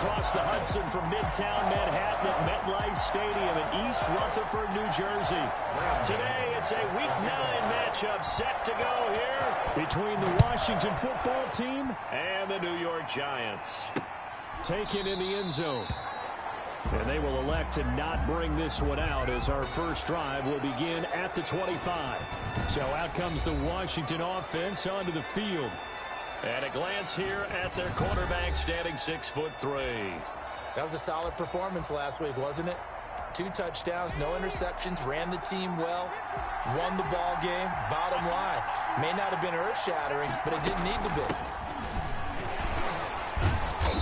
across the Hudson from Midtown Manhattan at MetLife Stadium in East Rutherford, New Jersey. Today, it's a Week 9 matchup set to go here between the Washington football team and the New York Giants. Taken in the end zone. And they will elect to not bring this one out as our first drive will begin at the 25. So out comes the Washington offense onto the field. And a glance here at their quarterback standing 6'3". That was a solid performance last week, wasn't it? 2 touchdowns, no interceptions, ran the team well, won the ball game. Bottom line, may not have been earth-shattering, but it didn't need to be.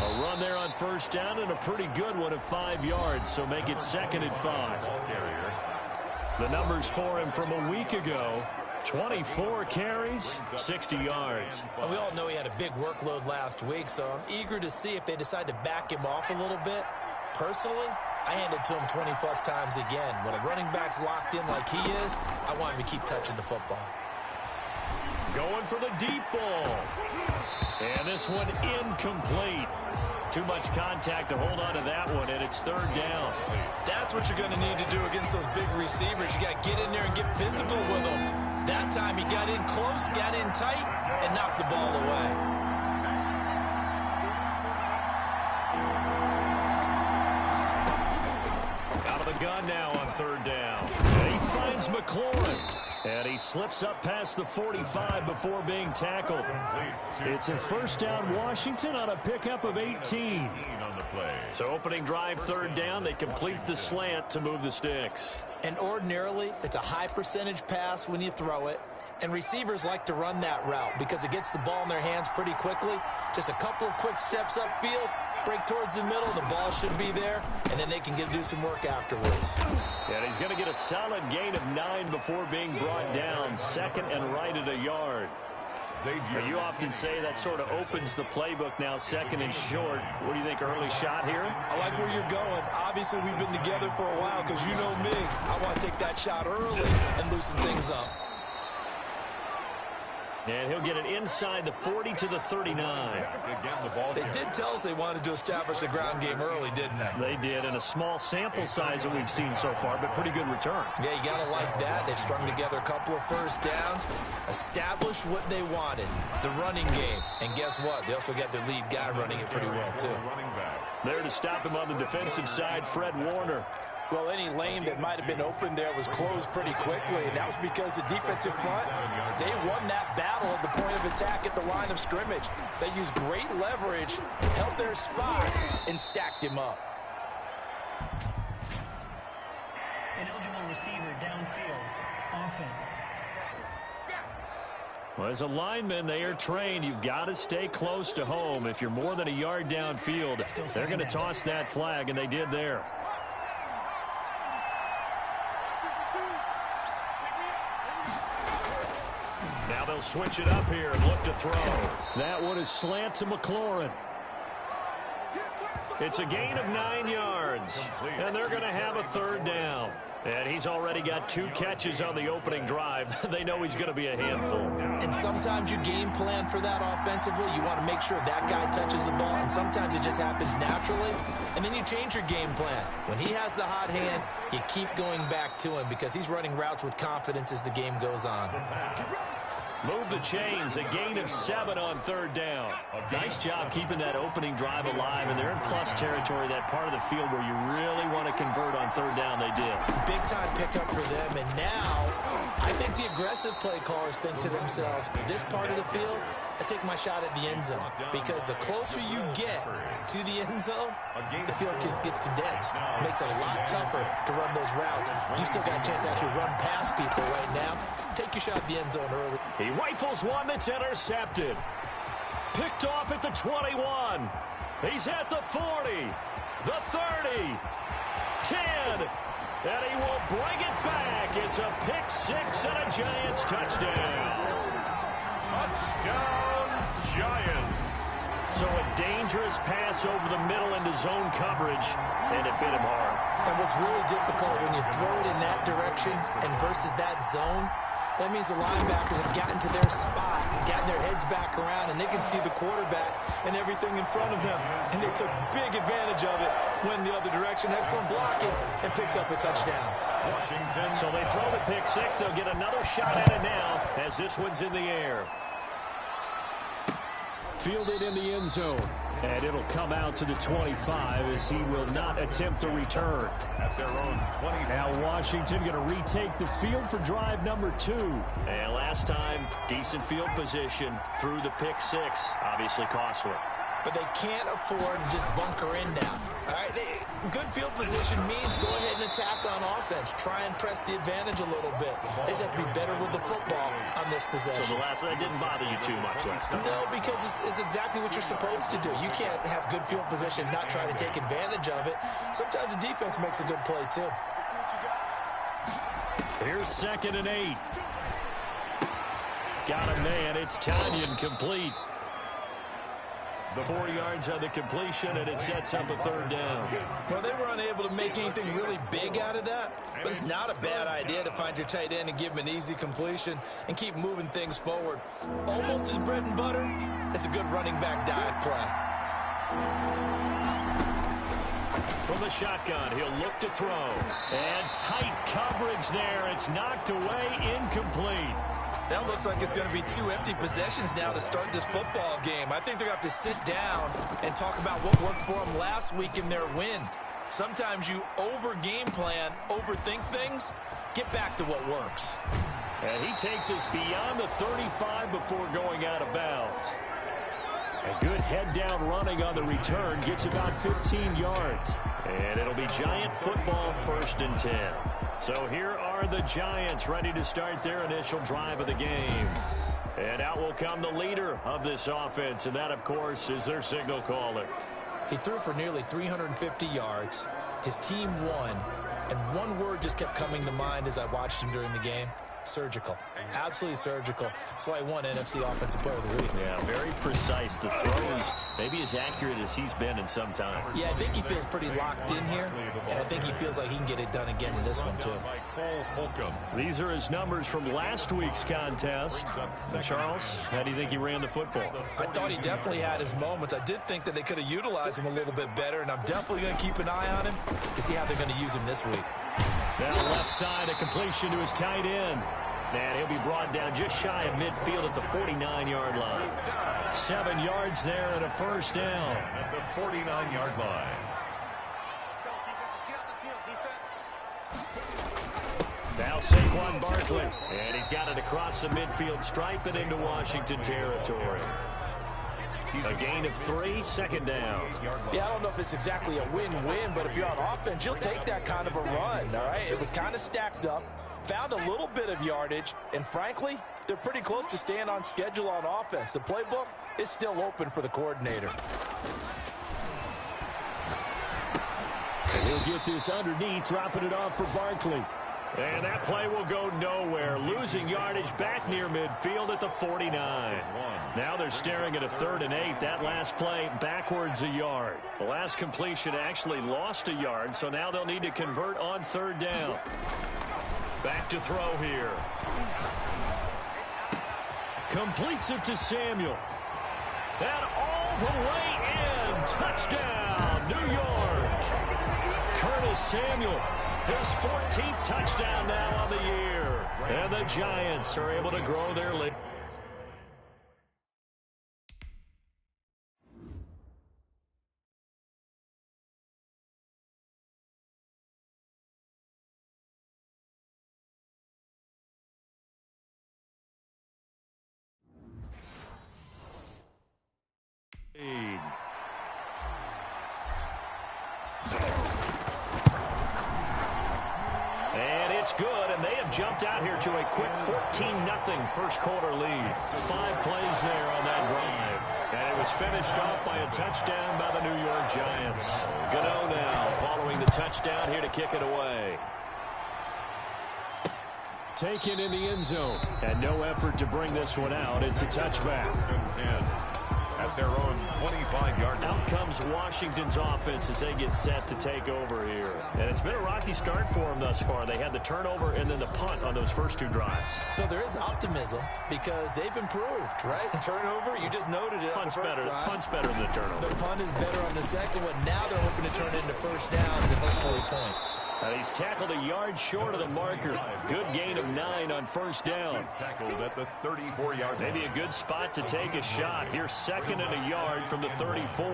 A run there on first down and a pretty good one of 5 yards, so make it 2nd and 5. The numbers for him from a week ago, 24 carries, 60 yards. And we all know he had a big workload last week, so I'm eager to see if they decide to back him off a little bit. Personally, I hand it to him 20-plus times again. When a running back's locked in like he is, I want him to keep touching the football. Going for the deep ball. And this one incomplete. Too much contact to hold on to that one, and it's 3rd down. That's what you're going to need to do against those big receivers. You got to get in there and get physical with them. That time he got in close, got in tight, and knocked the ball away. Out of the gun now on 3rd down. And he finds McLaurin. And he slips up past the 45 before being tackled. It's a first down Washington on a pickup of 18. So opening drive 3rd down, they complete the slant to move the sticks. And ordinarily, it's a high percentage pass when you throw it. And receivers like to run that route because it gets the ball in their hands pretty quickly. Just a couple of quick steps upfield, break towards the middle, the ball should be there, and then they can do some work afterwards. And he's going to get a solid gain of 9 before being brought down. 2nd and right at a yard. But you often say that sort of opens the playbook now, 2nd and short. What do you think, early shot here? I like where you're going. Obviously, we've been together for a while because you know me. I want to take that shot early and loosen things up. And he'll get it inside the 40 to the 39. They did tell us they wanted to establish the ground game early, didn't they? They did, in a small sample size that we've seen so far, but pretty good return. Yeah, you got to like that. They've strung together a couple of first downs, established what they wanted, the running game. And guess what? They also got their lead guy running it pretty well, too. There to stop him on the defensive side, Fred Warner. Well, any lane that might have been open there was closed pretty quickly, and that was because the defensive front, they won that battle at the point of attack at the line of scrimmage. They used great leverage, held their spot, and stacked him up. An eligible receiver downfield, offense. Well, as a lineman, they are trained. You've got to stay close to home. If you're more than a yard downfield, they're going to toss that flag, and they did there. Now they'll switch it up here and look to throw. That one is slant to McLaurin. It's a gain of 9 yards, and they're going to have a 3rd down. And he's already got 2 catches on the opening drive. They know he's going to be a handful. And sometimes you game plan for that offensively. You want to make sure that guy touches the ball, and sometimes it just happens naturally. And then you change your game plan. When he has the hot hand, you keep going back to him because he's running routes with confidence as the game goes on. Move the chains, a gain of 7 on 3rd down. Nice job keeping that opening drive alive, and they're in plus territory, that part of the field where you really want to convert on 3rd down. They did. Big time pickup for them, and now I think the aggressive play callers think to themselves, this part of the field, I take my shot at the end zone, because the closer you get to the end zone, the field gets condensed. Makes it a lot tougher to run those routes. You still got a chance to actually run past people right now. Take your shot at the end zone early. He rifles one that's intercepted. Picked off at the 21. He's at the 40, the 30, 10, and he will bring it back. It's a pick 6 and a Giants touchdown. Touchdown, Giants. So a dangerous pass over the middle into zone coverage, and it bit him hard. And what's really difficult when you throw it in that direction and versus that zone, That means the linebackers have gotten to their spot and gotten their heads back around, and they can see the quarterback and everything in front of them. And they took big advantage of it, went the other direction, excellent blocking, and picked up a touchdown. Washington. So they throw the pick six. They'll get another shot at it now as this one's in the air. Fielded in the end zone. And it'll come out to the 25 as he will not attempt a return. At their own 20. Now Washington going to retake the field for drive number 2. And last time, decent field position through the pick six. Obviously costly. But they can't afford to just bunker in now. All right, good field position means go ahead and attack on offense. Try and press the advantage a little bit. They just have to be better with the football on this possession. So the last one didn't bother you too much last time? No, because it's exactly what you're supposed to do. You can't have good field position, not try to take advantage of it. Sometimes the defense makes a good play, too. Here's 2nd and 8. Got a man. It's Tanyan complete. 4 yards on the completion, and it sets up a 3rd down. Well, they were unable to make anything really big out of that, but it's not a bad idea to find your tight end and give him an easy completion and keep moving things forward. Almost his bread and butter. It's a good running back dive play. From the shotgun, he'll look to throw. And tight coverage there. It's knocked away, incomplete. That looks like it's going to be 2 empty possessions now to start this football game. I think they're going to have to sit down and talk about what worked for them last week in their win. Sometimes you over-game plan, overthink things. Get back to what works. And he takes us beyond the 35 before going out of bounds. A good head-down running on the return gets about 15 yards. And it'll be Giant football, 1st and 10. So here are the Giants ready to start their initial drive of the game. And out will come the leader of this offense, and that, of course, is their signal caller. He threw for nearly 350 yards. His team won, and one word just kept coming to mind as I watched him during the game. Surgical. Absolutely surgical. That's why he won NFC Offensive Player of the Week. Yeah, very precise. The throws maybe as accurate as he's been in some time. Yeah, I think he feels pretty locked in here, and I think he feels like he can get it done again in this one, too. These are his numbers from last week's contest. Charles, how do you think he ran the football? I thought he definitely had his moments. I did think that they could have utilized him a little bit better, and I'm definitely going to keep an eye on him to see how they're going to use him this week. Now left side, a completion to his tight end. And he'll be brought down just shy of midfield at the 49-yard line. 7 yards there and a 1st down. At the 49-yard line. Now Saquon Barkley. And he's got it across the midfield stripe and into Washington territory. A gain of 3, 2nd down. Yeah, I don't know if it's exactly a win-win, but if you're on offense, you'll take that kind of a run, all right? It was kind of stacked up, found a little bit of yardage, and frankly, they're pretty close to staying on schedule on offense. The playbook is still open for the coordinator. And he'll get this underneath, dropping it off for Barkley. And that play will go nowhere. Losing yardage back near midfield at the 49. Now they're staring at a 3rd and 8. That last play backwards a yard. The last completion actually lost a yard, so now they'll need to convert on 3rd down. Back to throw here. Completes it to Samuel. And all the way in. Touchdown, New York. Curtis Samuel. His 14th touchdown now on the year. And the Giants are able to grow their lead. Good, and they have jumped out here to a quick 14-0 first quarter lead. 5 plays there on that drive. And it was finished off by a touchdown by the New York Giants. Godot now following the touchdown here to kick it away. Taken in the end zone. And no effort to bring this one out. It's a touchback. at their own 25-yard line. Out comes Washington's offense as they get set to take over here. And it's been a rocky start for them thus far. They had the turnover and then the punt on those first 2 drives. So there is optimism because they've improved, right? Turnover, you just noted it. Punt's better than the turnover. The punt is better on the second one. Now they're hoping to turn it into first downs and hopefully points. And he's tackled a yard short of the marker. Good gain of 9 on first down. He's tackled at the 34-yard line. Maybe a good spot to take a shot. Here's 2nd and a yard from the 34.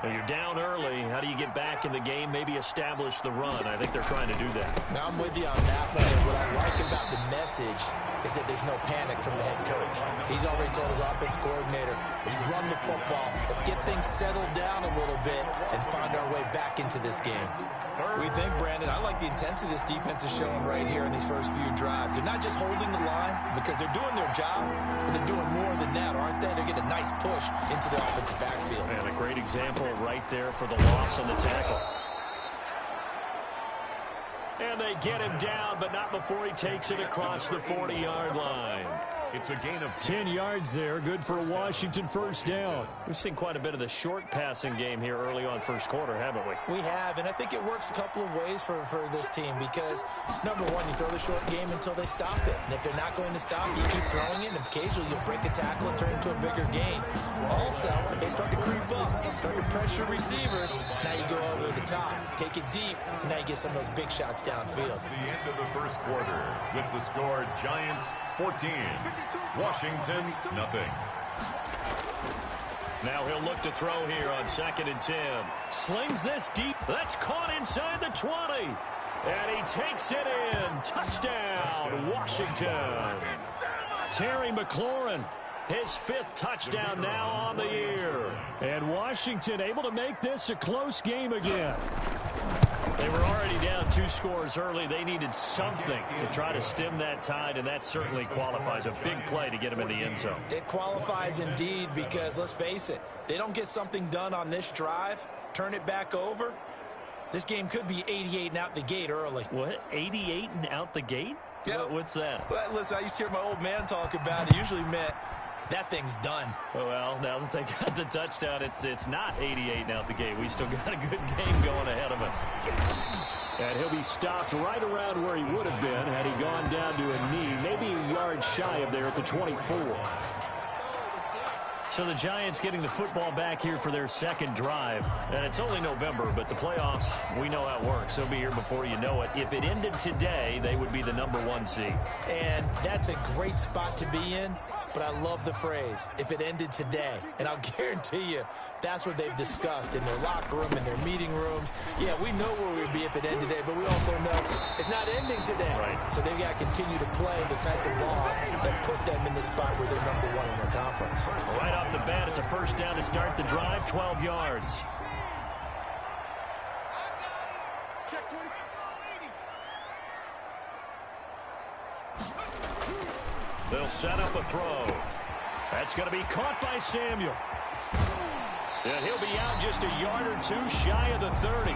Now you're down early. How do you get back in the game? Maybe establish the run. I think they're trying to do that. Now I'm with you on that one. What I like about the message is that there's no panic from the head coach. He's already told his offensive coordinator, let's run the football. Let's get things settled down a little bit and find our way back into this game. We think, Brandon, I like the intensity this defense is showing right here in these first few drives. They're not just holding the line because they're doing their job, but they're doing more than that, aren't they? They're getting a nice push into the offensive backfield. And a great example right there for the loss on the tackle. And they get him down, but not before he takes it across the 40-yard line. It's a gain of 10 yards there. Good for a Washington first down. We've seen quite a bit of the short passing game here early on first quarter, haven't we? We have, and I think it works a couple of ways for this team because, number one, you throw the short game until they stop it. And if they're not going to stop it, you keep throwing it, and occasionally you'll break a tackle and turn it into a bigger gain. Also, if they start to creep up, start to pressure receivers, now you go over the top, take it deep, and now you get some of those big shots downfield. the end of the first quarter with the score Giants 14, Washington nothing. Now he'll look to throw here on 2nd and 10. Slings this deep. That's caught inside the 20. And he takes it in. Touchdown, Washington. Terry McLaurin, his 5th touchdown now on the year. And Washington able to make this a close game again. They were already down 2 scores early. They needed something to try to stem that tide, and that certainly qualifies. A big play to get them in the end zone. It qualifies indeed because, let's face it, they don't get something done on this drive, turn it back over, this game could be 88 and out the gate early. What? 88 and out the gate? Yeah. What's that? But listen, I used to hear my old man talk about it. Usually meant that thing's done. Well, now that they got the touchdown, it's not 88 and out the gate. We still got a good game going ahead of us. And he'll be stopped right around where he would have been had he gone down to a knee, maybe a yard shy of there at the 24. So the Giants getting the football back here for their 2nd drive. And it's only November, but the playoffs, we know how it works. They'll be here before you know it. If it ended today, they would be the #1 seed. And that's a great spot to be in. But I love the phrase, if it ended today. And I'll guarantee you, that's what they've discussed in their locker room, in their meeting rooms. Yeah, we know where we'd be if it ended today, but we also know it's not ending today. Right. So they've got to continue to play the type of ball that put them in the spot where they're #1 in their conference. Right off the bat, it's a first down to start the drive, 12 yards. They'll set up a throw. That's going to be caught by Samuel. And he'll be out just a yard or 2 shy of the 30.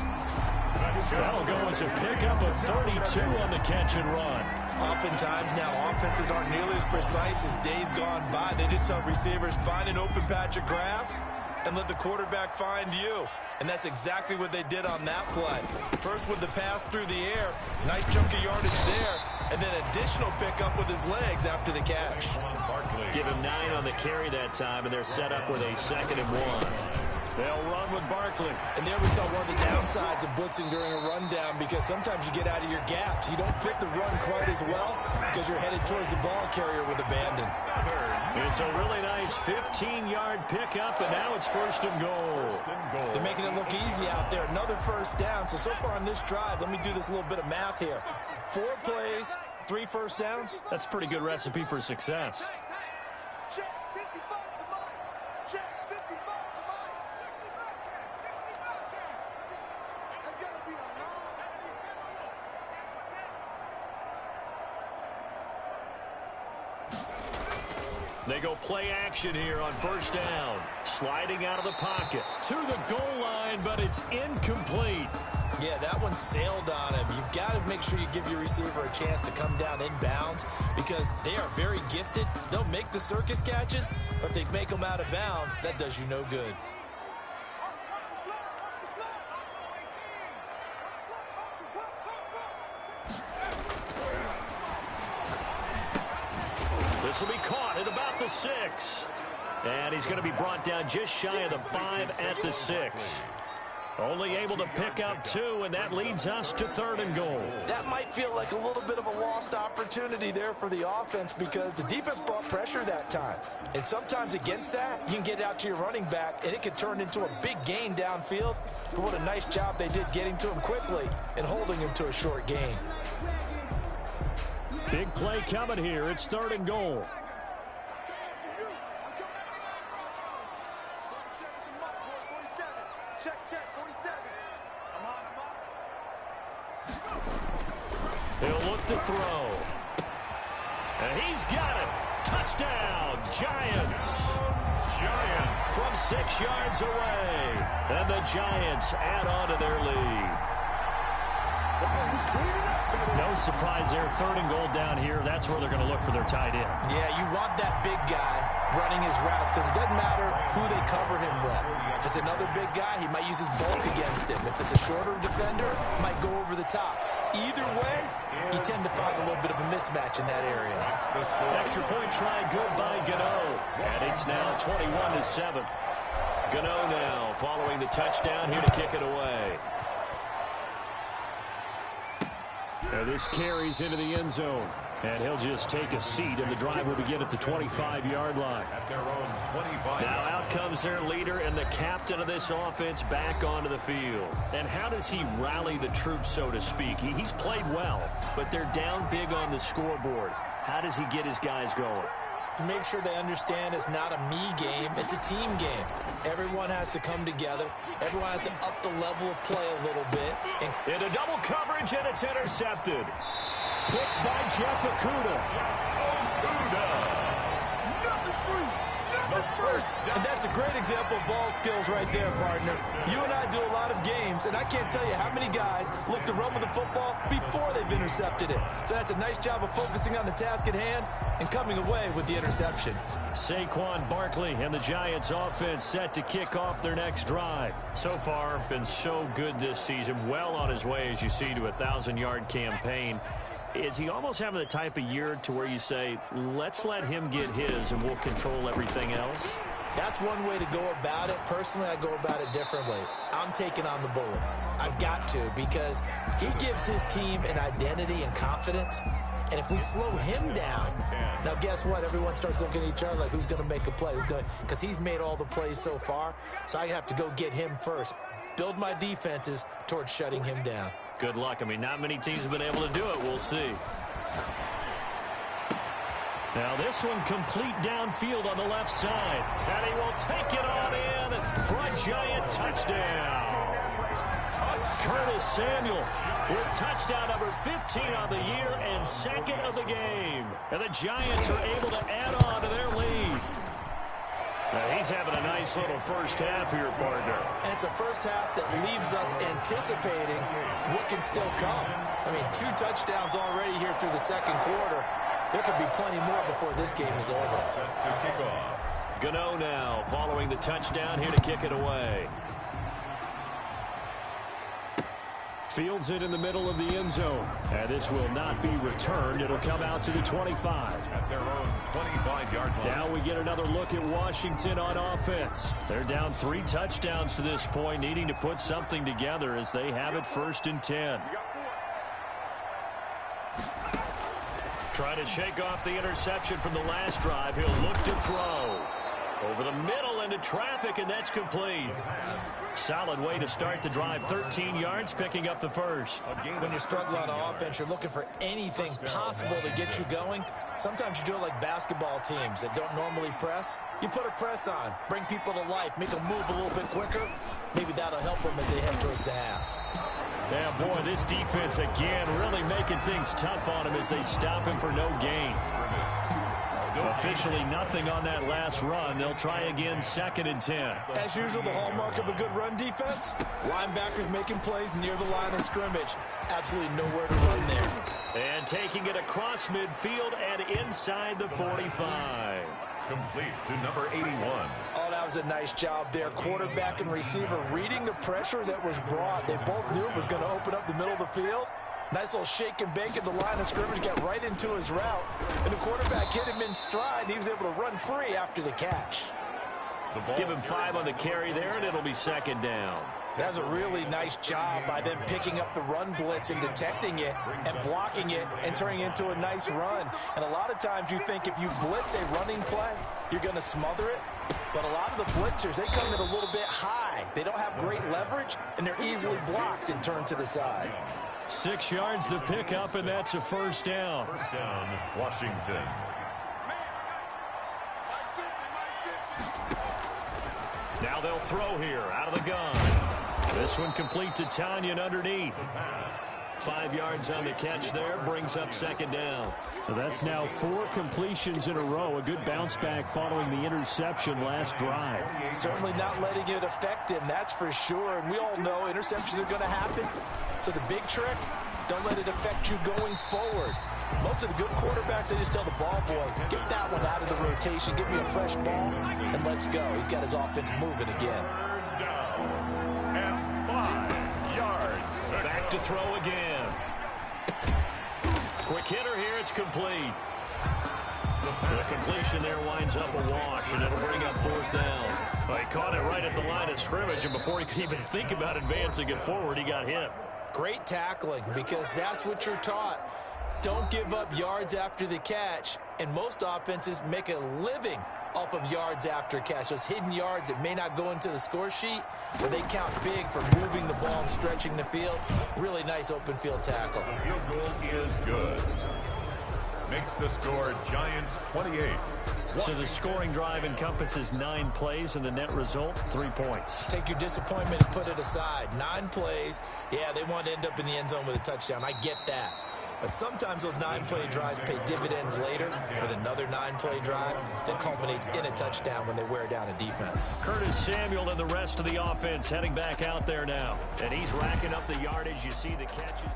That'll go as a pickup of 32 on the catch and run. Oftentimes now offenses aren't nearly as precise as days gone by. They just tell receivers, find an open patch of grass and let the quarterback find you. And that's exactly what they did on that play. First with the pass through the air, nice chunk of yardage there, and then additional pickup with his legs after the catch. Give him 9 on the carry that time, and they're set up with a 2nd and 1. They'll run with Barkley. And there we saw one of the downsides of blitzing during a rundown because sometimes you get out of your gaps. You don't fit the run quite as well because you're headed towards the ball carrier with abandon. It's a really nice 15-yard pickup, and now it's 1st and goal. They're making it look easy out there. Another first down. So far on this drive, let me do this little bit of math here. 4 plays, 3 first downs. That's a pretty good recipe for success. They go play action here on first down. Sliding out of the pocket to the goal line, but it's incomplete. Yeah, that one sailed on him. You've got to make sure you give your receiver a chance to come down inbounds because they are very gifted. They'll make the circus catches, but if they make them out of bounds, that does you no good. This will be caught at about the 6. And he's going to be brought down just shy of the 5 at the 6. Only able to pick up 2, and that leads us to 3rd and goal. That might feel like a little bit of a lost opportunity there for the offense because the defense brought pressure that time. And sometimes against that, you can get out to your running back, and it could turn into a big gain downfield. But what a nice job they did getting to him quickly and holding him to a short gain. Big play coming here. It's 3rd and goal. He'll look to throw. And he's got it. Touchdown, Giants. From 6 yards away. And the Giants add on to their lead. No surprise there. 3rd and goal down here. That's where they're going to look for their tight end. Yeah, you want that big guy running his routes because it doesn't matter who they cover him with. If it's another big guy, he might use his bulk against him. If it's a shorter defender, might go over the top. Either way, you tend to find a little bit of a mismatch in that area. Extra point try good by Gano. And it's now 21-7. Gano now following the touchdown here to kick it away. And this carries into the end zone. And he'll just take a seat, and the drive will begin at the 25-yard line. At their own 25. Now out comes their leader and the captain of this offense back onto the field. And how does he rally the troops, so to speak? He's played well, but they're down big on the scoreboard. How does he get his guys going? To make sure they understand it's not a me game, it's a team game. Everyone has to come together. Everyone has to up the level of play a little bit. And into double coverage, and it's intercepted. Picked by Jeff Okudah. And that's a great example of ball skills right there, partner. You and I do a lot of games, and I can't tell you how many guys look to run with the football before they've intercepted it. So that's a nice job of focusing on the task at hand and coming away with the interception. Saquon Barkley and the Giants offense set to kick off their next drive. So far, been so good this season. Well on his way, as you see, to a 1,000-yard campaign. Is he almost having the type of year to where you say, let's let him get his and we'll control everything else? That's one way to go about it. Personally, I go about it differently. I'm taking on the bullet. I've got to, because he gives his team an identity and confidence. And if we slow him down, now guess what? Everyone starts looking at each other like, who's going to make a play? Because he's made all the plays so far. So I have to go get him first. Build my defenses towards shutting him down. Good luck. I mean, not many teams have been able to do it. We'll see. Now this one complete downfield on the left side. And he will take it on in for a Giant touchdown. Curtis Samuel with touchdown number 15 on the year and 2nd of the game. And the Giants are able to add on to their lead. Now he's having a nice little first half here, partner. And it's a first half that leaves us anticipating what can still come. I mean, 2 touchdowns already here through the second quarter. There could be plenty more before this game is over. Set to kick off. Gano now following the touchdown here to kick it away. Fields it in the middle of the end zone. And this will not be returned. It'll come out to the 25. At their own 25-yard line. Now we get another look at Washington on offense. They're down 3 touchdowns to this point, needing to put something together as they have it 1st and 10. Trying to shake off the interception from the last drive. He'll look to throw. Over the middle into traffic, and that's complete. Solid way to start the drive. 13 yards, picking up the first. When you're struggling on offense, you're looking for anything possible to get you going. Sometimes you do it like basketball teams that don't normally press. You put a press on, bring people to life, make them move a little bit quicker. Maybe that'll help them as they head towards the half. Yeah, boy, this defense again really making things tough on him as they stop him for no gain. Officially nothing on that last run. They'll try again 2nd and 10. As usual, the hallmark of a good run defense, linebackers making plays near the line of scrimmage. Absolutely nowhere to run there. And taking it across midfield and inside the 45. Complete to number 81. Oh, that was a nice job there. Quarterback and receiver reading the pressure that was brought. They both knew it was going to open up the middle of the field. Nice little shake and bake at the line of scrimmage, got right into his route. And the quarterback hit him in stride, and he was able to run free after the catch. Give him 5 on the carry there, and it'll be 2nd down. That's a really nice job by them picking up the run blitz and detecting it and blocking it and turning it into a nice run. And a lot of times you think if you blitz a running play, you're going to smother it. But a lot of the blitzers, they come in a little bit high. They don't have great leverage, and they're easily blocked and turned to the side. 6 yards the pickup, and that's a 1st down. 1st down, Washington. Now they'll throw here out of the gun. This one complete to Tanyan underneath. 5 yards on the catch there, brings up 2nd down. So that's now 4 completions in a row. A good bounce back following the interception last drive. Certainly not letting it affect him, that's for sure. And we all know interceptions are going to happen. So the big trick, don't let it affect you going forward. Most of the good quarterbacks, they just tell the ball boy, get that one out of the rotation, give me a fresh ball, and let's go. He's got his offense moving again. 3rd down and 5 yards. Back to throw again. Quick hitter here, it's complete. The completion there winds up a wash, and it'll bring up 4th down. Well, he caught it right at the line of scrimmage, and before he could even think about advancing it forward, he got hit. Great tackling, because that's what you're taught. Don't give up yards after the catch, and most offenses make a living off of yards after catch. Those hidden yards that may not go into the score sheet, but they count big for moving the ball and stretching the field. Really nice open field tackle. The field goal is good. Makes the score Giants 28. So the scoring drive encompasses 9 plays, and the net result, 3 points. Take your disappointment and put it aside. 9 plays. Yeah, they want to end up in the end zone with a touchdown. I get that. But sometimes those 9-play drives pay dividends later with another 9-play drive that culminates in a touchdown when they wear down a defense. Curtis Samuel and the rest of the offense heading back out there now. And he's racking up the yardage. You see the catches.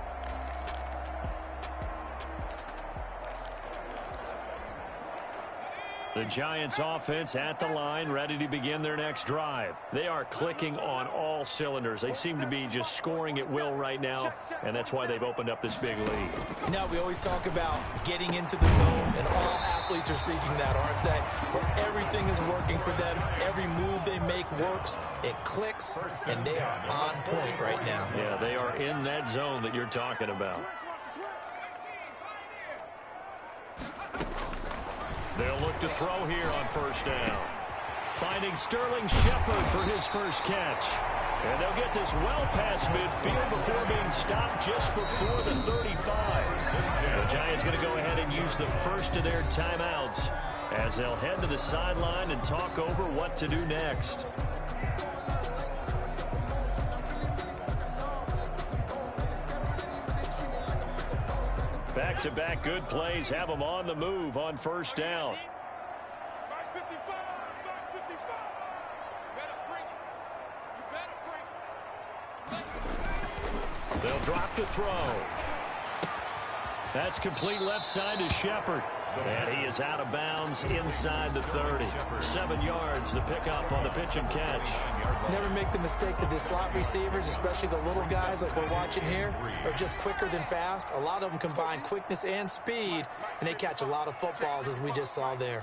The Giants offense at the line, ready to begin their next drive. They are clicking on all cylinders. They seem to be just scoring at will right now, and that's why they've opened up this big lead. Now, we always talk about getting into the zone, and all athletes are seeking that, aren't they? Where everything is working for them. Every move they make works. It clicks, and they are on point right now. Yeah, they are in that zone that you're talking about. They'll look to throw here on 1st down. Finding Sterling Shepard for his first catch. And they'll get this well past midfield before being stopped just before the 35. The Giants going to go ahead and use the first of their timeouts as they'll head to the sideline and talk over what to do next. Back-to-back good plays have them on the move on 1st down. They'll drop to throw. That's complete left side to Shepard. And he is out of bounds inside the 30. 7 yards, the pickup on the pitch and catch. Never make the mistake that the slot receivers, especially the little guys like we're watching here, are just quicker than fast. A lot of them combine quickness and speed, and they catch a lot of footballs, as we just saw there.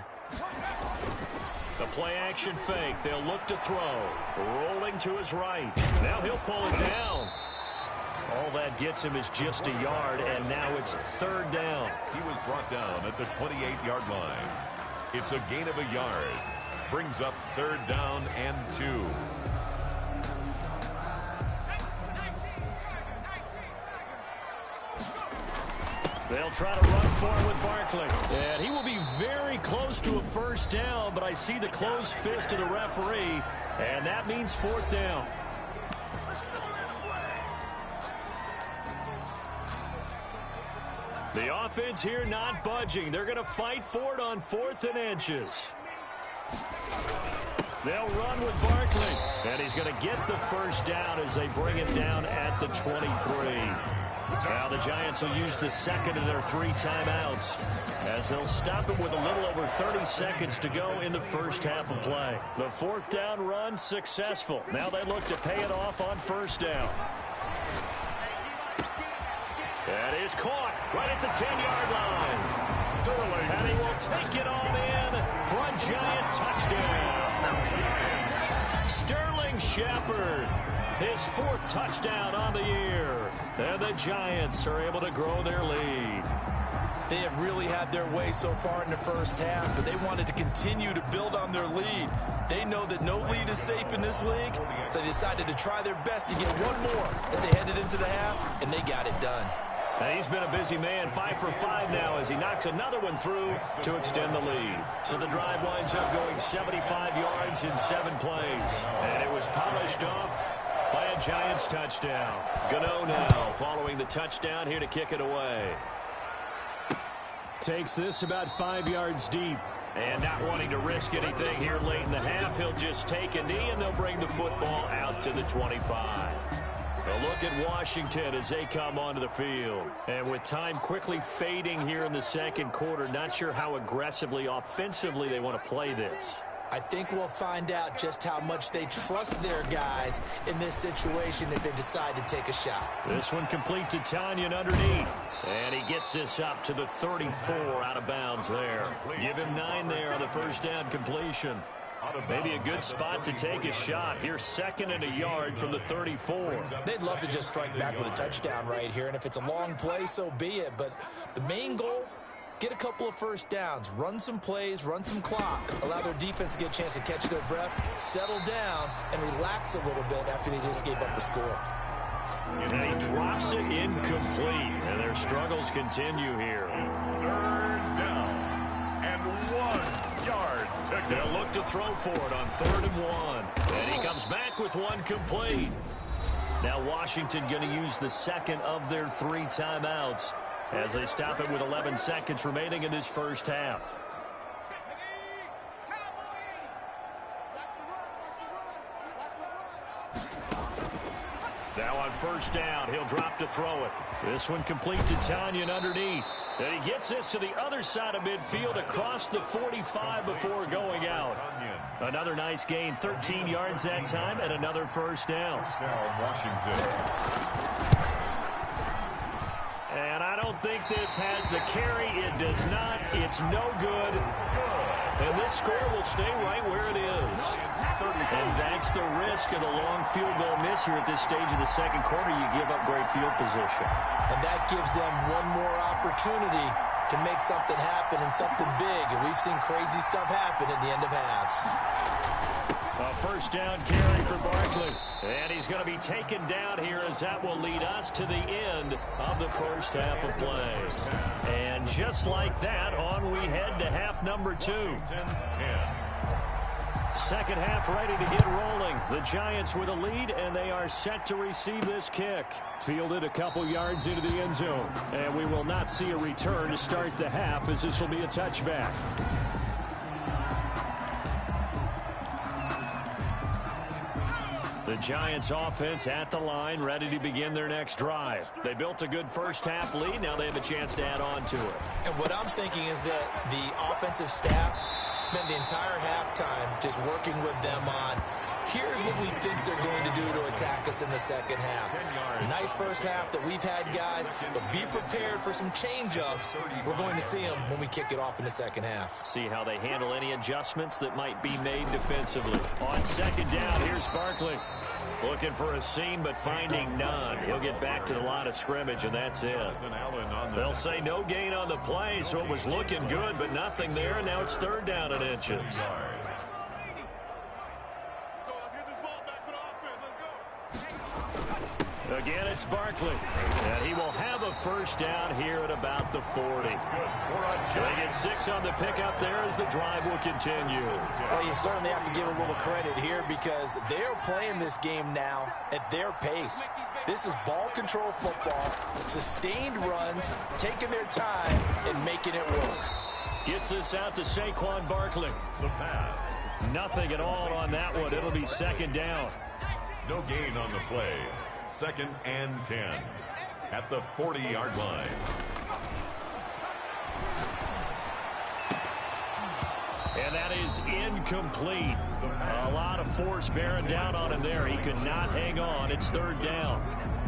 The play action fake. They'll look to throw. Rolling to his right. Now he'll pull it down. All that gets him is just a yard, and now it's 3rd down. He was brought down at the 28-yard line. It's a gain of a yard. Brings up 3rd down and 2. They'll try to run for it with Barkley. And he will be very close to a 1st down, but I see the closed fist of the referee, and that means 4th down. The offense here not budging. They're going to fight for it on 4th and inches. They'll run with Barkley. And he's going to get the first down as they bring it down at the 23. Now the Giants will use the second of their 3 timeouts as they'll stop it with a little over 30 seconds to go in the first half of play. The 4th down run successful. Now they look to pay it off on 1st down. That is caught right at the 10-yard line. And he will take it on in for a Giant touchdown. Sterling Shepard, his 4th touchdown on the year. And the Giants are able to grow their lead. They have really had their way so far in the first half, but they wanted to continue to build on their lead. They know that no lead is safe in this league, so they decided to try their best to get one more as they headed into the half, and they got it done. And he's been a busy man, 5 for 5 now as he knocks another one through to extend the lead. So the drive winds up going 75 yards in 7 plays. And it was polished off by a Giants touchdown. Gano now following the touchdown here to kick it away. Takes this about 5 yards deep. And not wanting to risk anything here late in the half, he'll just take a knee and they'll bring the football out to the 25. A look at Washington as they come onto the field. And with time quickly fading here in the second quarter, not sure how aggressively, offensively they want to play this. I think we'll find out just how much they trust their guys in this situation if they decide to take a shot. This one complete to Tanyan underneath. And he gets this up to the 34 out of bounds there. Give him 9 there on the first down completion. Maybe a good spot to take a shot. Here's 2nd and a yard from the 34. They'd love to just strike back with a touchdown right here. And if it's a long play, so be it. But the main goal, get a couple of first downs, run some plays, run some clock, allow their defense to get a chance to catch their breath, settle down, and relax a little bit after they just gave up the score. And he drops it incomplete. And their struggles continue here. 3rd down and 1 yard. They'll look to throw for it on 3rd and 1. And he comes back with 1 complete. Now Washington going to use the second of their 3 timeouts as they stop it with 11 seconds remaining in this first half. Now on 1st down, he'll drop to throw it. This one complete to Tanyan underneath. And he gets this to the other side of midfield across the 45 before going out. Another nice gain, 13 yards that time, and another first down. Washington. And I don't think this has the carry. It does not. It's no good. And this score will stay right where it is. And that's the risk of the long field goal miss here at this stage of the second quarter. You give up great field position. And that gives them one more opportunity to make something happen and something big. And we've seen crazy stuff happen at the end of halves. A first down carry for Barkley. And he's going to be taken down here as that will lead us to the end of the first half of play. And just like that, on we head to half number 2. Second half ready to get rolling. The Giants with a lead, and they are set to receive this kick. Fielded a couple yards into the end zone. And we will not see a return to start the half as this will be a touchback. The Giants offense at the line, ready to begin their next drive. They built a good first half lead. Now they have a chance to add on to it. And what I'm thinking is that the offensive staff spend the entire halftime just working with them on, here's what we think they're going to do to attack us in the second half. Nice first half that we've had, guys, but be prepared for some change-ups. We're going to see them when we kick it off in the second half. See how they handle any adjustments that might be made defensively. On second down, here's Barkley. Looking for a seam, but finding none. He'll get back to the line of scrimmage, and that's it. They'll say no gain on the play, so it was looking good, but nothing there, and now it's 3rd down and inches. Again, it's Barkley. And he will have a first down here at about the 40. They get 6 on the pickup there as the drive will continue. Well, you certainly have to give a little credit here because they're playing this game now at their pace. This is ball control football, sustained runs, taking their time, and making it work. Gets this out to Saquon Barkley. The pass. Nothing at all on that one. It'll be second down. No gain on the play. 2nd and 10 at the 40-yard line. And that is incomplete. A lot of force bearing down on him there. He could not hang on. It's 3rd down.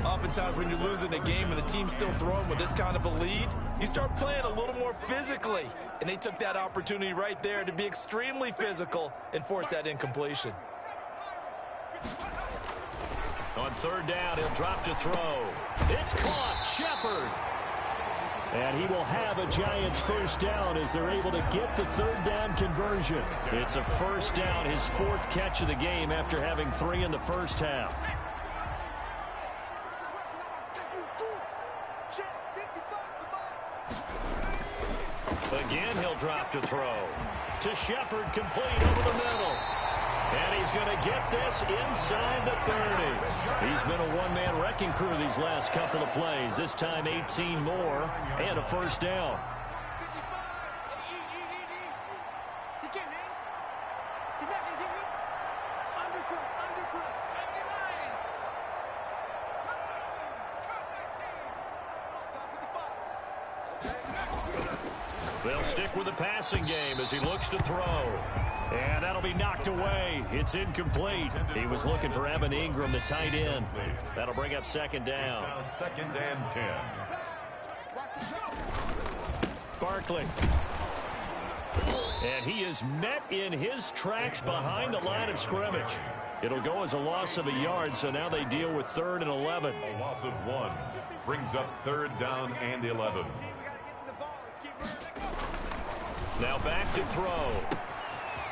Oftentimes when you're losing a game and the team's still throwing with this kind of a lead, you start playing a little more physically. And they took that opportunity right there to be extremely physical and force that incompletion. On 3rd down, he'll drop to throw. It's caught. Shepard. And he will have a Giants first down as they're able to get the 3rd down conversion. It's a first down, his 4th catch of the game after having 3 in the first half. Again, he'll drop to throw. To Shepard, complete over the middle. And he's going to get this inside the 30. He's been a one-man wrecking crew these last couple of plays. This time 18 more and a first down. They'll stick with the passing game as he looks to throw. And that'll be knocked away. It's incomplete. He was looking for Evan Ingram, the tight end. That'll bring up second down. Now 2nd and 10. Barkley. And he is met in his tracks behind the line of scrimmage. It'll go as a loss of a yard, so now they deal with 3rd and 11. A loss of 1 brings up 3rd down and 11. Now back to throw.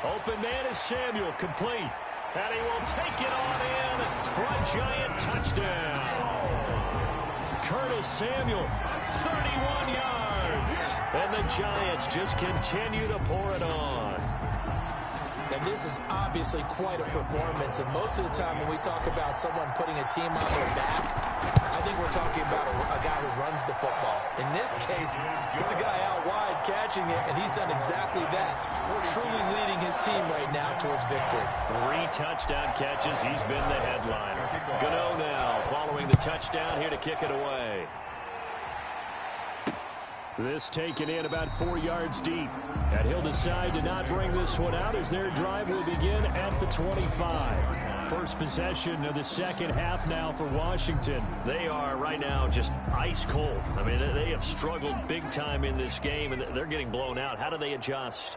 Open man is Samuel, complete. And he will take it on in for a Giant touchdown. Curtis Samuel, 31 yards. And the Giants just continue to pour it on. And this is obviously quite a performance. And most of the time when we talk about someone putting a team on their back, I think we're talking about a guy who runs the football. In this case, it's a guy out wide catching it, and he's done exactly that. Truly leading his team right now towards victory. 3 touchdown catches. He's been the headliner. Gano now following the touchdown here to kick it away. This taken in about 4 yards deep. And he'll decide to not bring this one out as their drive will begin at the 25. First possession of the second half now for Washington. They are right now just ice cold. I mean, they have struggled big time in this game, and they're getting blown out. How do they adjust?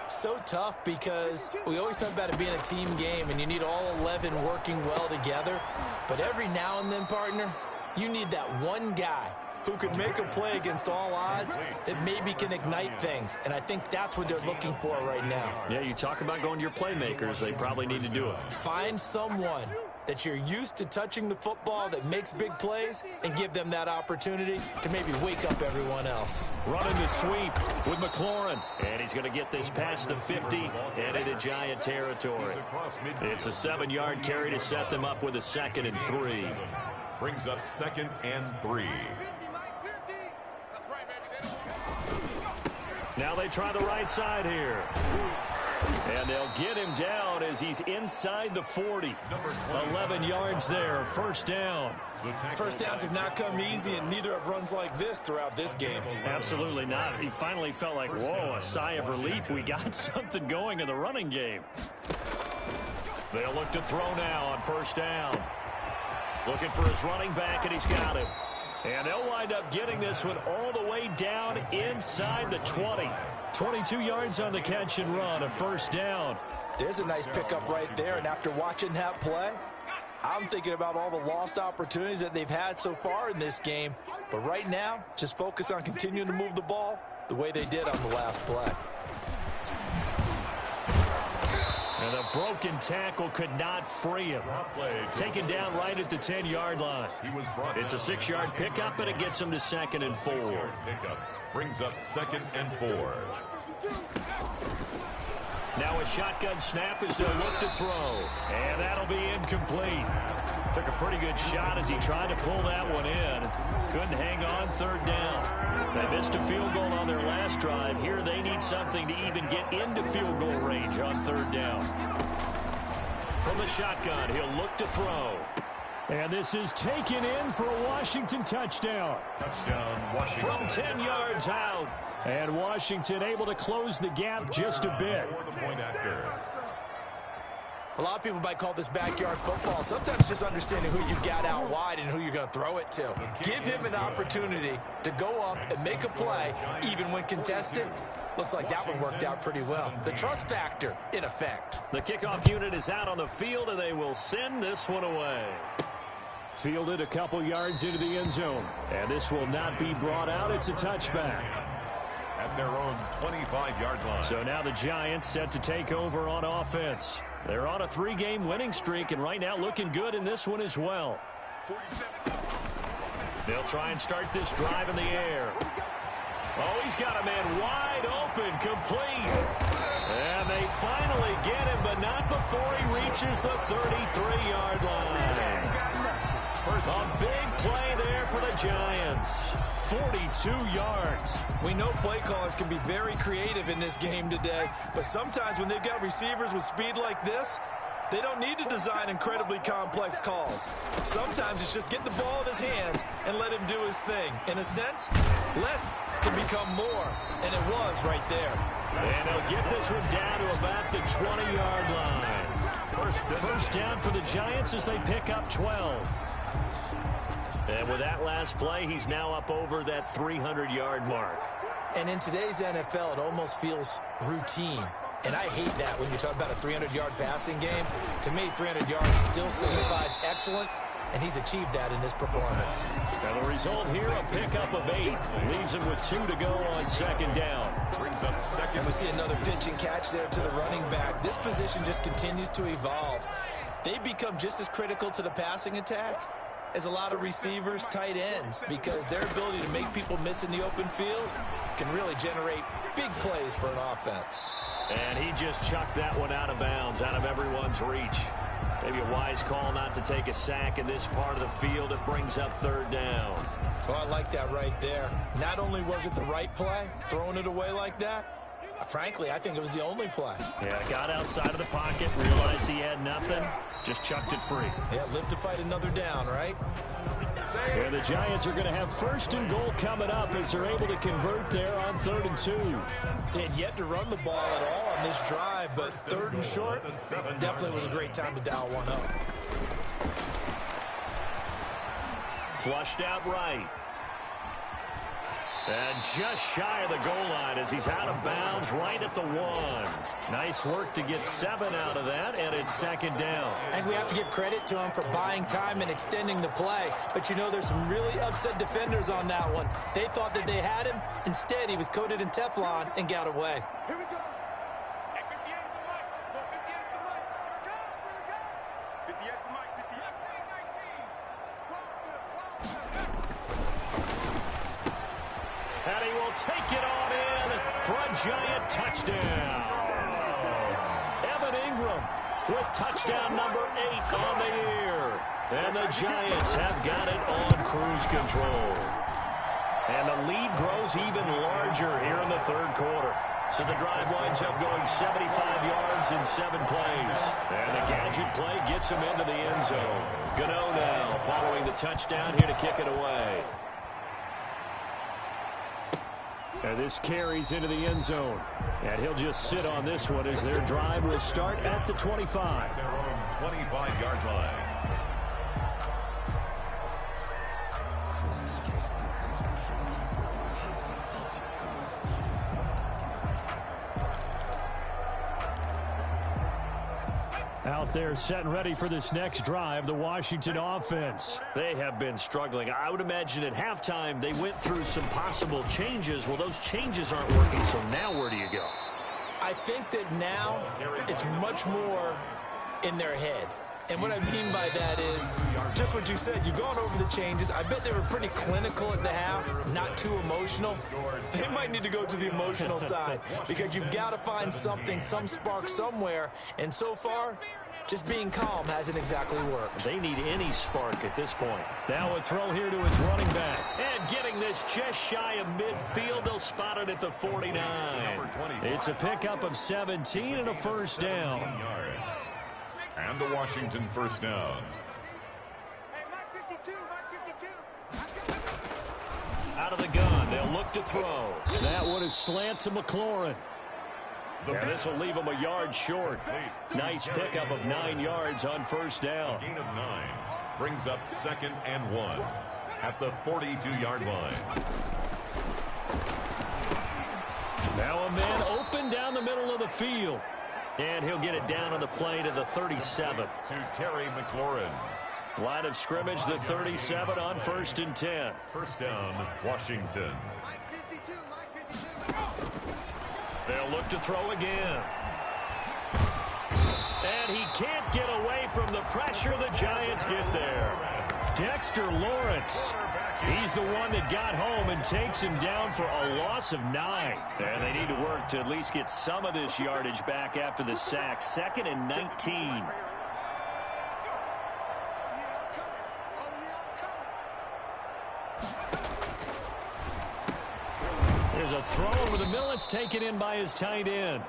So tough because we always talk about it being a team game, and you need all 11 working well together. But every now and then, partner, you need that one guy who could make a play against all odds that maybe can ignite things. And I think that's what they're looking for right now. Yeah, you talk about going to your playmakers. They probably need to do it. Find someone that you're used to touching the football that makes big plays and give them that opportunity to maybe wake up everyone else. Running the sweep with McLaurin. And he's going to get this past the 50 and into Giant territory. It's a 7-yard carry to set them up with a 2nd and 3. Brings up 2nd and 3. Now they try the right side here. And they'll get him down as he's inside the 40. 11 yards there, first down. First downs have not come easy, and neither have runs like this throughout this game. Absolutely not. He finally felt like, whoa, a sigh of relief. We got something going in the running game. They'll look to throw now on first down. Looking for his running back, and he's got him. And they'll wind up getting this one all the way down inside the 20. 22 yards on the catch and run, a first down. There's a nice pickup right there, and after watching that play, I'm thinking about all the lost opportunities that they've had so far in this game. But right now, just focus on continuing to move the ball the way they did on the last play. And a broken tackle could not free him. Taken down right at the 10-yard line. It's a 6-yard pickup, and it gets him to 2nd and 4. Brings up 2nd and 4. Now a shotgun snap as they'll look to throw. And that'll be incomplete. Took a pretty good shot as he tried to pull that one in. Couldn't hang on third down. They missed a field goal on their last drive. Here they need something to even get into field goal range on third down. From the shotgun, he'll look to throw. And this is taken in for a Washington touchdown. Touchdown, Washington. From 10 yards out. And Washington able to close the gap just a bit. A lot of people might call this backyard football. Sometimes just understanding who you got out wide and who you're going to throw it to. Give him an opportunity to go up and make a play, even when contested. Looks like that one worked out pretty well. The trust factor in effect. The kickoff unit is out on the field, and they will send this one away. Fielded a couple yards into the end zone. And this will not be brought out. It's a touchback. At their own 25-yard line. So now the Giants set to take over on offense. They're on a 3-game winning streak, and right now looking good in this one as well. They'll try and start this drive in the air. Oh, he's got a man wide open, complete. And they finally get him, but not before he reaches the 33-yard line. A big play there for the Giants. 42 yards. We know play callers can be very creative in this game today, but sometimes when they've got receivers with speed like this, they don't need to design incredibly complex calls. Sometimes it's just get the ball in his hands and let him do his thing. In a sense, less can become more, and it was right there. And they'll get this one down to about the 20-yard line. First down for the Giants as they pick up 12. And with that last play, he's now up over that 300-yard mark. And in today's NFL, it almost feels routine. And I hate that when you talk about a 300-yard passing game. To me, 300 yards still signifies excellence, and he's achieved that in this performance. Now the result here, a pickup of 8. Leaves him with 2 to go on second down. Brings up second. And we see another pitch and catch there to the running back. This position just continues to evolve. They become just as critical to the passing attack as a lot of receivers, tight ends, because their ability to make people miss in the open field can really generate big plays for an offense. And he just chucked that one out of bounds, out of everyone's reach. Maybe a wise call not to take a sack in this part of the field. It brings up third down. Oh, I like that right there. Not only was it the right play, throwing it away like that, frankly, I think it was the only play. Yeah, got outside of the pocket, realized he had nothing, just chucked it free. Yeah, live to fight another down, right? Yeah, the Giants are going to have first and goal coming up as they're able to convert there on 3rd and 2. They had yet to run the ball at all on this drive, but 3rd and short definitely was a great time to dial one up. Flushed out right. And just shy of the goal line as he's out of bounds right at the 1. Nice work to get 7 out of that, and it's second down. And we have to give credit to him for buying time and extending the play. But you know, there's some really upset defenders on that one. They thought that they had him. Instead, he was coated in Teflon and got away. Here we go. Hey, 58 is the mic. No, 58 is the mic. Here we go. 58 is the mic. 58. 19. And he will take it on in for a Giant touchdown. Evan Ingram with touchdown number 8 on the year. And the Giants have got it on cruise control. And the lead grows even larger here in the 3rd quarter. So the drive winds up going 75 yards in 7 plays. And the gadget play gets him into the end zone. Gano now following the touchdown here to kick it away. And this carries into the end zone. And he'll just sit on this one as their drive will start at the 25. Their own 25-yard line. Out there set and ready for this next drive, the Washington offense. They have been struggling. I would imagine at halftime they went through some possible changes. Well, those changes aren't working, so now where do you go? I think that now it's much more in their head. And what I mean by that is just what you said. You've gone over the changes. I bet they were pretty clinical at the half, not too emotional. They might need to go to the emotional side because you've got to find something, some spark somewhere. And so far, just being calm hasn't exactly worked. They need any spark at this point. Now a throw here to his running back. And getting this just shy of midfield. They'll spot it at the 49. It's a pickup of 17 and a first down. And the Washington first down. Hey, Mike 52, Mike 52. Out of the gun, they'll look to throw. That one is slant to McLaurin. And this will leave him a yard short. Nice pickup of 9 yards on first down. Gain of 9 brings up 2nd and 1 at the 42-yard line. Now a man open down the middle of the field. And he'll get it down on the play to the 37. To Terry McLaurin. Line of scrimmage, the 37 on 1st and 10. First down, Washington. Mike 52, Mike 52. They'll look to throw again. And he can't get away from the pressure. The Giants get there. Dexter Lawrence. He's the one that got home and takes him down for a loss of 9. And they need to work to at least get some of this yardage back after the sack. 2nd and 19. There's a throw over the middle. It's taken in by his tight end.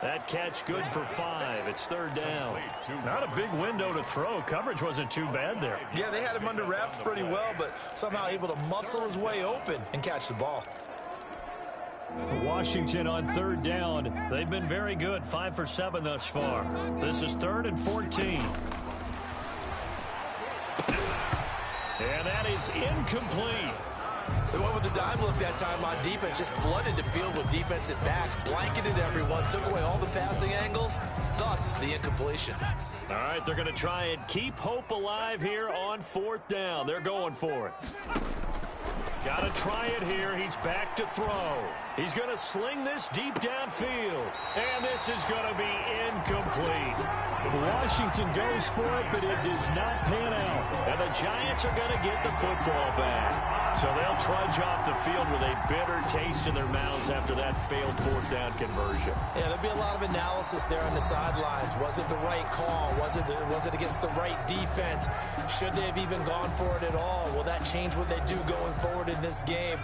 That catch good for 5. It's 3rd down. Not a big window to throw. Coverage wasn't too bad there. Yeah, they had him under wraps pretty well, but somehow able to muscle his way open and catch the ball. Washington on 3rd down. They've been very good. 5 for 7 thus far. This is 3rd and 14. And that is incomplete. They went with the dime look that time on defense, just flooded the field with defensive backs, blanketed everyone, took away all the passing angles, thus the incompletion. All right, they're going to try and keep hope alive here on 4th down. They're going for it. Got to try it here. He's back to throw. He's going to sling this deep downfield. And this is going to be incomplete. Washington goes for it, but it does not pan out. And the Giants are going to get the football back. So they'll trudge off the field with a bitter taste in their mouths after that failed 4th down conversion. Yeah, there'll be a lot of analysis there on the sidelines. Was it the right call? Was it against the right defense? Should they have even gone for it at all? Will that change what they do going forward in this game?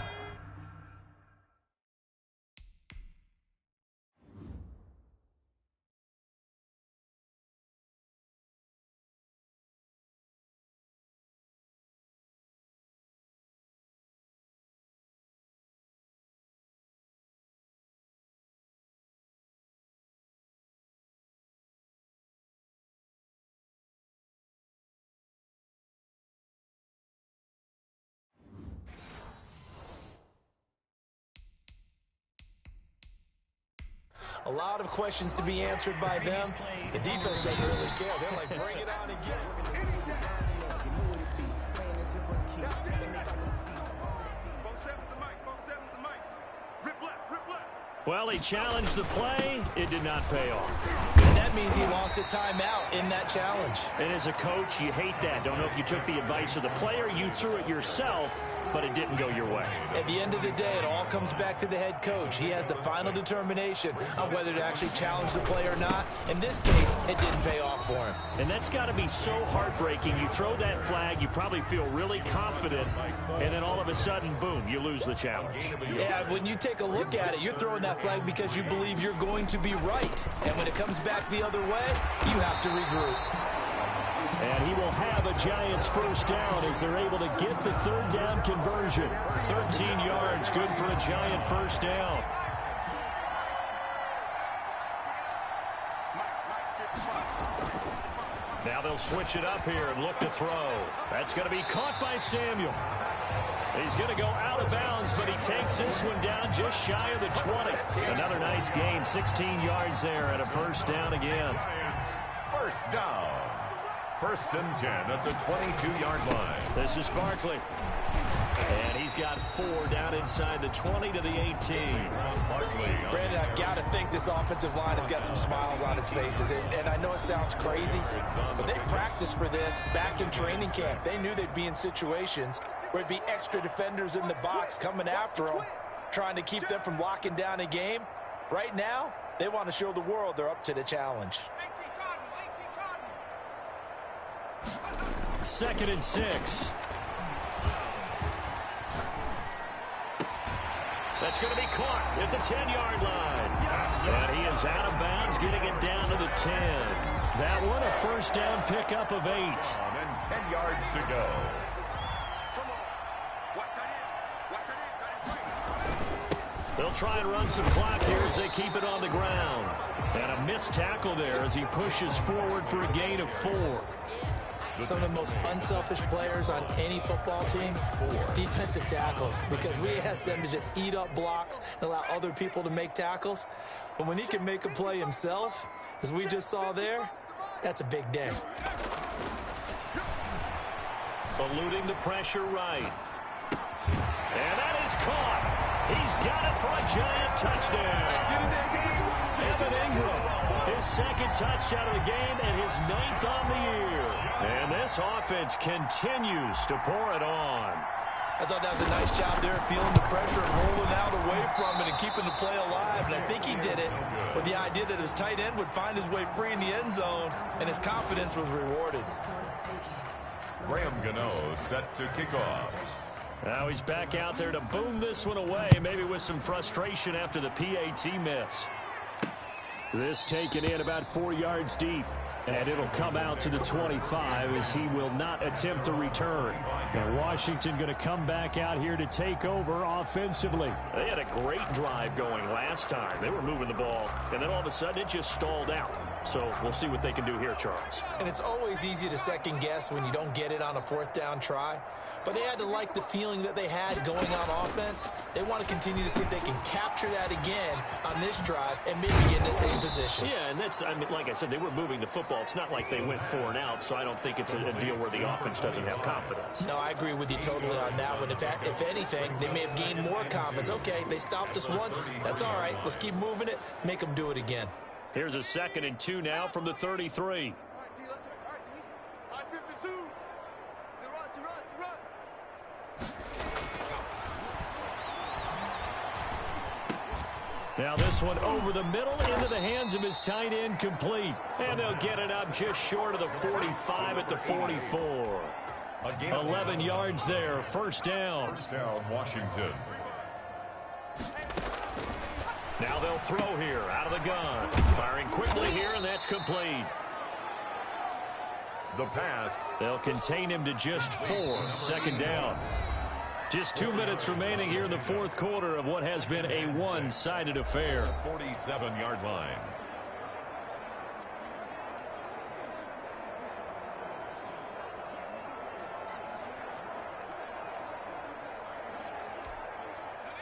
A lot of questions to be answered by them. The defense doesn't really care. They're like, bring it on again. Well, he challenged the play. It did not pay off. And that means he lost a timeout in that challenge. And as a coach, you hate that. Don't know if you took the advice of the player. You threw it yourself, but it didn't go your way. At the end of the day, it all comes back to the head coach. He has the final determination on whether to actually challenge the play or not. In this case, it didn't pay off for him. And that's got to be so heartbreaking. You throw that flag, you probably feel really confident, and then all of a sudden, boom, you lose the challenge. Yeah, when you take a look at it, you're throwing that flag because you believe you're going to be right. And when it comes back the other way, you have to regroup. And he will have a Giants first down as they're able to get the 3rd down conversion. 13 yards, good for a Giant first down. Now they'll switch it up here and look to throw. That's going to be caught by Samuel. He's going to go out of bounds, but he takes this one down just shy of the 20. Another nice gain, 16 yards there, and a first down again. First down. 1st and 10 at the 22-yard line. This is Barkley. And he's got 4 down inside the 20 to the 18. Brandon, I got to think this offensive line has got some smiles on its faces. And I know it sounds crazy, but they practiced for this back in training camp. They knew they'd be in situations where it'd be extra defenders in the box coming after them, trying to keep them from locking down a game. Right now, they want to show the world they're up to the challenge. 2nd and 6. That's going to be caught at the 10-yard line. And he is out of bounds, getting it down to the 10. That one a first down pickup of 8. And 10 yards to go. They'll try and run some clock here as they keep it on the ground. And a missed tackle there as he pushes forward for a gain of 4. Some of the most unselfish players on any football team, defensive tackles, because we ask them to just eat up blocks and allow other people to make tackles. But when he can make a play himself, as we just saw there, that's a big day. Eluding the pressure right. And that is caught. He's got it for a giant touchdown. Evan Ingram, his 2nd touchdown of the game and his 9th on the year. And this offense continues to pour it on. I thought that was a nice job there, feeling the pressure and rolling out away from it and keeping the play alive. And I think he did it with the idea that his tight end would find his way free in the end zone, and his confidence was rewarded. Graham Gano set to kick off. Now he's back out there to boom this one away, maybe with some frustration after the PAT miss. This taken in about 4 yards deep. And it'll come out to the 25 as he will not attempt to return. Now Washington going to come back out here to take over offensively. They had a great drive going last time. They were moving the ball, and then all of a sudden it just stalled out. So we'll see what they can do here, Charles. And it's always easy to second guess when you don't get it on a 4th down try. But they had to like the feeling that they had going on offense. They want to continue to see if they can capture that again on this drive and maybe get in the same position. Yeah, and that's, I mean, like I said, they were moving the football. It's not like they went 4 and out, so I don't think it's a deal where the offense doesn't have confidence. No, I agree with you totally on that one. If anything, they may have gained more confidence. Okay, they stopped us once. That's all right. Let's keep moving it, make them do it again. Here's a 2nd and 2 now from the 33. Now this one over the middle into the hands of his tight end, complete. And they'll get it up just short of the 45 at the 44. 11 yards there, first down. First down, Washington. Now they'll throw here out of the gun. Firing quickly here, and that's complete. The pass. They'll contain him to just 4, second down. Just 2 minutes remaining here in the 4th quarter of what has been a one-sided affair. 47-yard line.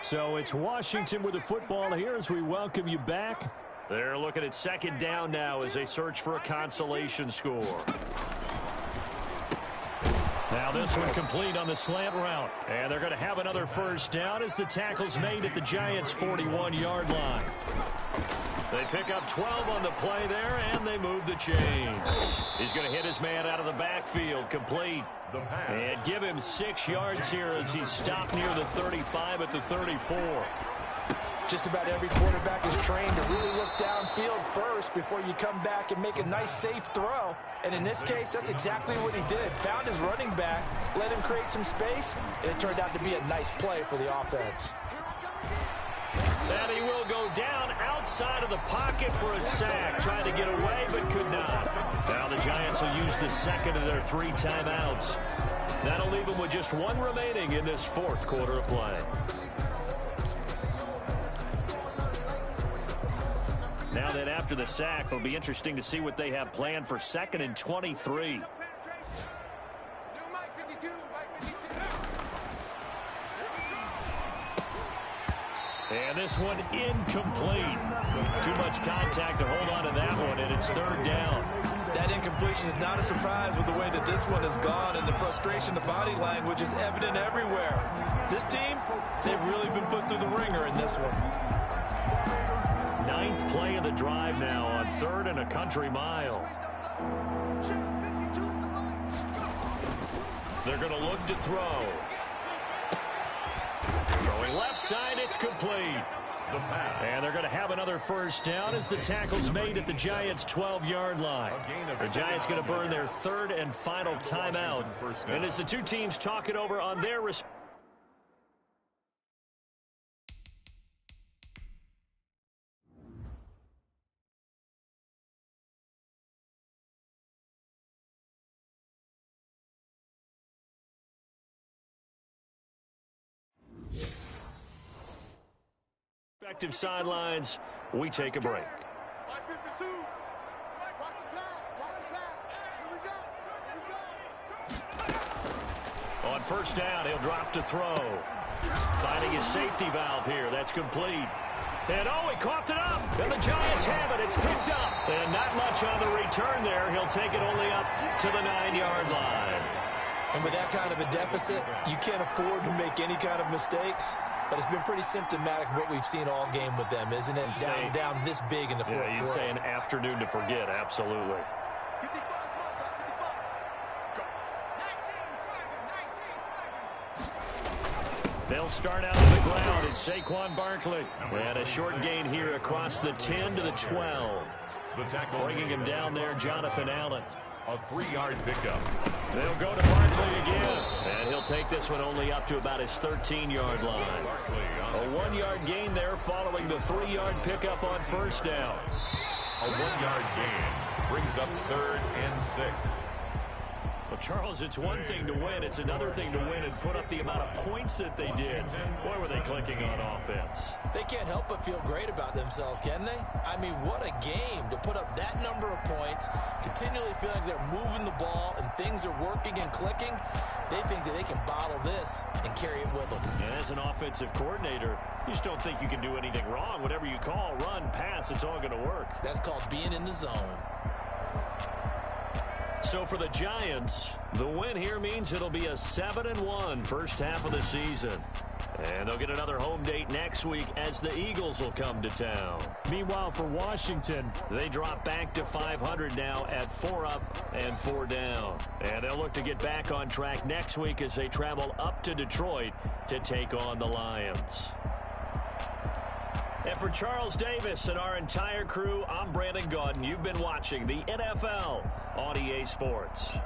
So it's Washington with the football here as we welcome you back. They're looking at 2nd down now as they search for a consolation score. Now this one complete on the slant route. And they're going to have another first down as the tackle's made at the Giants' 41-yard line. They pick up 12 on the play there, and they move the chains. He's going to hit his man out of the backfield, complete. And give him 6 yards here as he's stopped near the 35 at the 34. Just about every quarterback is trained to really look downfield first before you come back and make a nice, safe throw. And in this case, that's exactly what he did. Found his running back, let him create some space, and it turned out to be a nice play for the offense. And he will go down outside of the pocket for a sack. Tried to get away, but could not. Now the Giants will use the second of their 3 timeouts. That'll leave them with just 1 remaining in this 4th quarter of play. Now that after the sack, it'll be interesting to see what they have planned for 2nd and 23. And this one incomplete. Too much contact to hold on to that one, and it's 3rd down. That incompletion is not a surprise with the way that this one has gone, and the frustration, the body language is evident everywhere. This team, they've really been put through the ringer in this one. play of the drive now on 3rd and a country mile. They're going to look to throw. Throwing left side, it's complete. And they're going to have another first down as the tackle's made at the Giants' 12-yard line. The Giants going to burn their 3rd and final timeout. And as the two teams talk it over on their respective sidelines, we take a break. On first down, he'll drop to throw. Finding his safety valve here. That's complete. And oh, he coughed it up. And the Giants have it. It's picked up. And not much on the return there. He'll take it only up to the 9-yard line. And with that kind of a deficit, you can't afford to make any kind of mistakes. But it's been pretty symptomatic of what we've seen all game with them, isn't it? Down this big in the fourth quarter. You'd say an afternoon to forget, absolutely. They'll start out on the ground. It's Saquon Barkley. And a short gain here across the 10 to the 12. Bringing him down there, Jonathan Allen. A 3-yard pickup. They'll go to Barkley again. And he'll take this one only up to about his 13-yard line. A 1-yard gain there following the 3-yard pickup on first down. A 1-yard gain brings up 3rd and 6. Well, Charles, it's one thing to win. It's another thing to win and put up the amount of points that they did. Boy, were they clicking on offense. They can't help but feel great about themselves, can they? I mean, what a game to put up that number of points, continually feeling like they're moving the ball and things are working and clicking. They think that they can bottle this and carry it with them. And as an offensive coordinator, you just don't think you can do anything wrong. Whatever you call, run, pass, it's all going to work. That's called being in the zone. So for the Giants, the win here means it'll be a 7-1 first half of the season. And they'll get another home date next week as the Eagles will come to town. Meanwhile, for Washington, they drop back to 500 now at 4 up and 4 down. And they'll look to get back on track next week as they travel up to Detroit to take on the Lions. And for Charles Davis and our entire crew, I'm Brandon Gaudin. You've been watching the NFL on EA Sports.